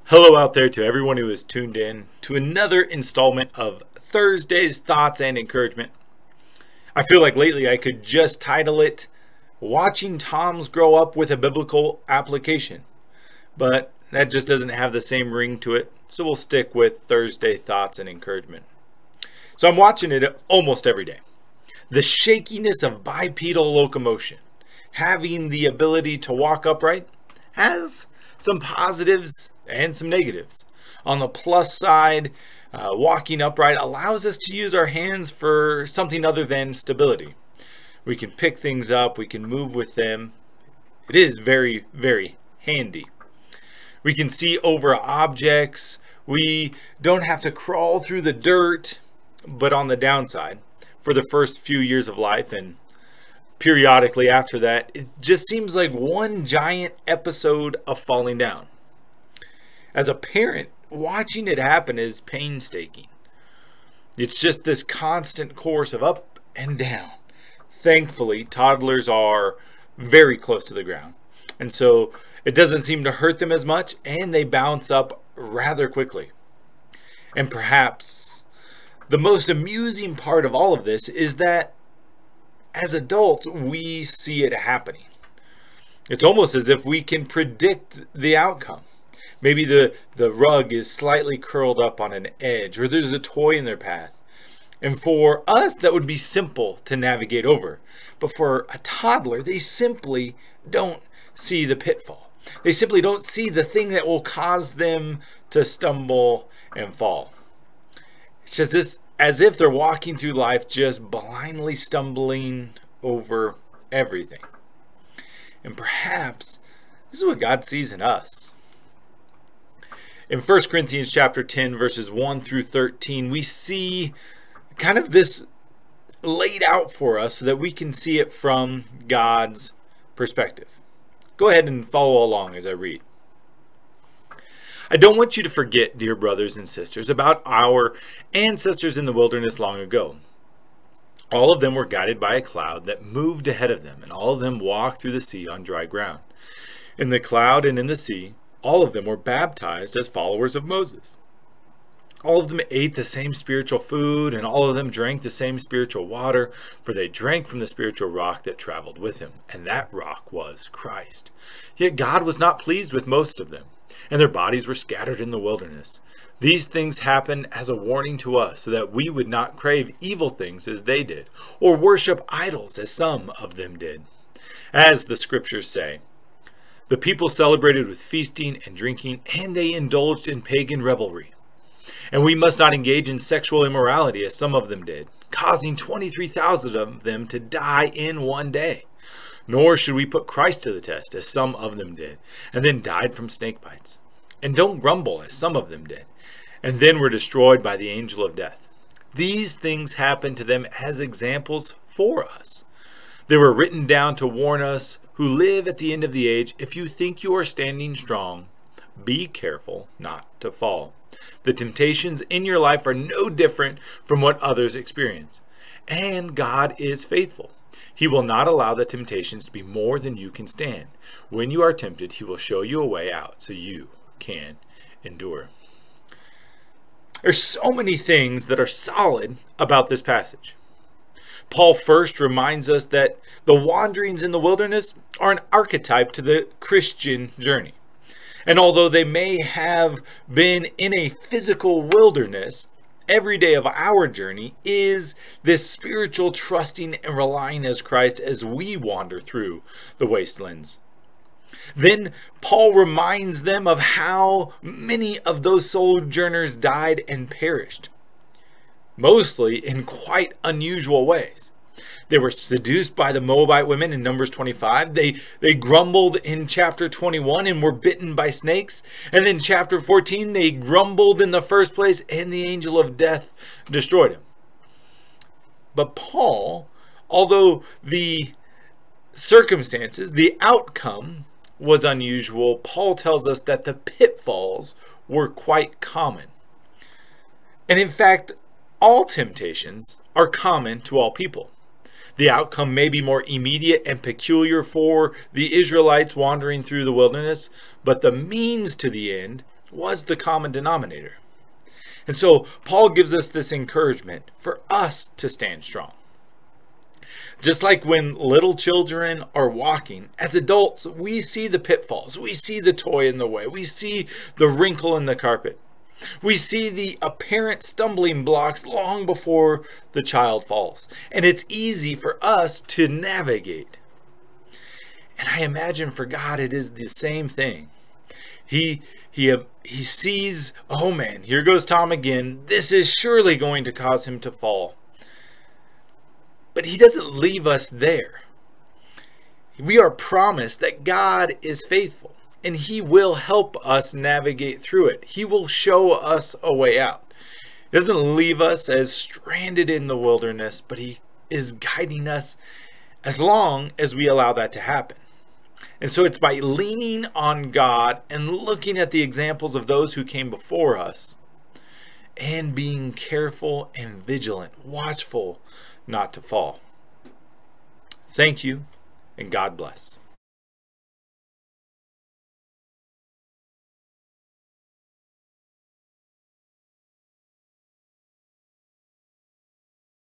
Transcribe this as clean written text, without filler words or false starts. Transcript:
Hello out there to everyone who is tuned in to another installment of Thursday's Thoughts and Encouragement. I feel like lately I could just title it Watching Toms Grow Up with a Biblical Application, but that just doesn't have the same ring to it, so we'll stick with Thursday Thoughts and Encouragement. So I'm watching it almost every day. The shakiness of bipedal locomotion, having the ability to walk upright, has some positives and some negatives. On the plus side, walking upright allows us to use our hands for something other than stability. We can pick things up, we can move with them. It is very, very handy. We can see over objects. We don't have to crawl through the dirt. But on the downside, for the first few years of life and periodically after that, it just seems like one giant episode of falling down. As a parent, watching it happen is painstaking. It's just this constant course of up and down. Thankfully, toddlers are very close to the ground, and so it doesn't seem to hurt them as much, and they bounce up rather quickly. And perhaps the most amusing part of all of this is that as adults, we see it happening. It's almost as if we can predict the outcome. Maybe the rug is slightly curled up on an edge, or there's a toy in their path. And for us, that would be simple to navigate over. But for a toddler, they simply don't see the pitfall. They simply don't see the thing that will cause them to stumble and fall. It's just as if they're walking through life just blindly stumbling over everything. And perhaps this is what God sees in us. In 1 Corinthians chapter 10, verses 1 through 13, we see kind of this laid out for us so that we can see it from God's perspective. Go ahead and follow along as I read. I don't want you to forget, dear brothers and sisters, about our ancestors in the wilderness long ago. All of them were guided by a cloud that moved ahead of them, and all of them walked through the sea on dry ground. In the cloud and in the sea, all of them were baptized as followers of Moses. All of them ate the same spiritual food, and all of them drank the same spiritual water, for they drank from the spiritual rock that traveled with him, and that rock was Christ. Yet God was not pleased with most of them, and their bodies were scattered in the wilderness. These things happened as a warning to us, so that we would not crave evil things as they did, or worship idols as some of them did. As the scriptures say, the people celebrated with feasting and drinking, and they indulged in pagan revelry. And we must not engage in sexual immorality as some of them did, causing 23,000 of them to die in one day. Nor should we put Christ to the test as some of them did, and then died from snake bites. And don't grumble as some of them did, and then were destroyed by the angel of death. These things happened to them as examples for us. They were written down to warn us who live at the end of the age. If you think you are standing strong, be careful not to fall. The temptations in your life are no different from what others experience. And God is faithful. He will not allow the temptations to be more than you can stand. When you are tempted, he will show you a way out so you can endure. There's so many things that are solid about this passage. Paul first reminds us that the wanderings in the wilderness are an archetype to the Christian journey. And although they may have been in a physical wilderness, every day of our journey is this spiritual trusting and relying as Christ as we wander through the wastelands. Then Paul reminds them of how many of those sojourners died and perished, mostly in quite unusual ways. They were seduced by the Moabite women in Numbers 25. They grumbled in chapter 21 and were bitten by snakes. And then chapter 14, they grumbled in the first place and the angel of death destroyed them. But Paul, although the circumstances, the outcome was unusual, Paul tells us that the pitfalls were quite common. And in fact, all temptations are common to all people. The outcome may be more immediate and peculiar for the Israelites wandering through the wilderness, but the means to the end was the common denominator. And so Paul gives us this encouragement for us to stand strong. Just like when little children are walking, as adults, we see the pitfalls. We see the toy in the way. We see the wrinkle in the carpet. We see the apparent stumbling blocks long before the child falls. And it's easy for us to navigate. And I imagine for God it is the same thing. He sees, oh man, here goes Tom again. This is surely going to cause him to fall. But he doesn't leave us there. We are promised that God is faithful and he will help us navigate through it. He will show us a way out. He doesn't leave us as stranded in the wilderness, but he is guiding us as long as we allow that to happen. And so it's by leaning on God and looking at the examples of those who came before us and being careful and vigilant, watchful, not to fall. Thank you, and God bless.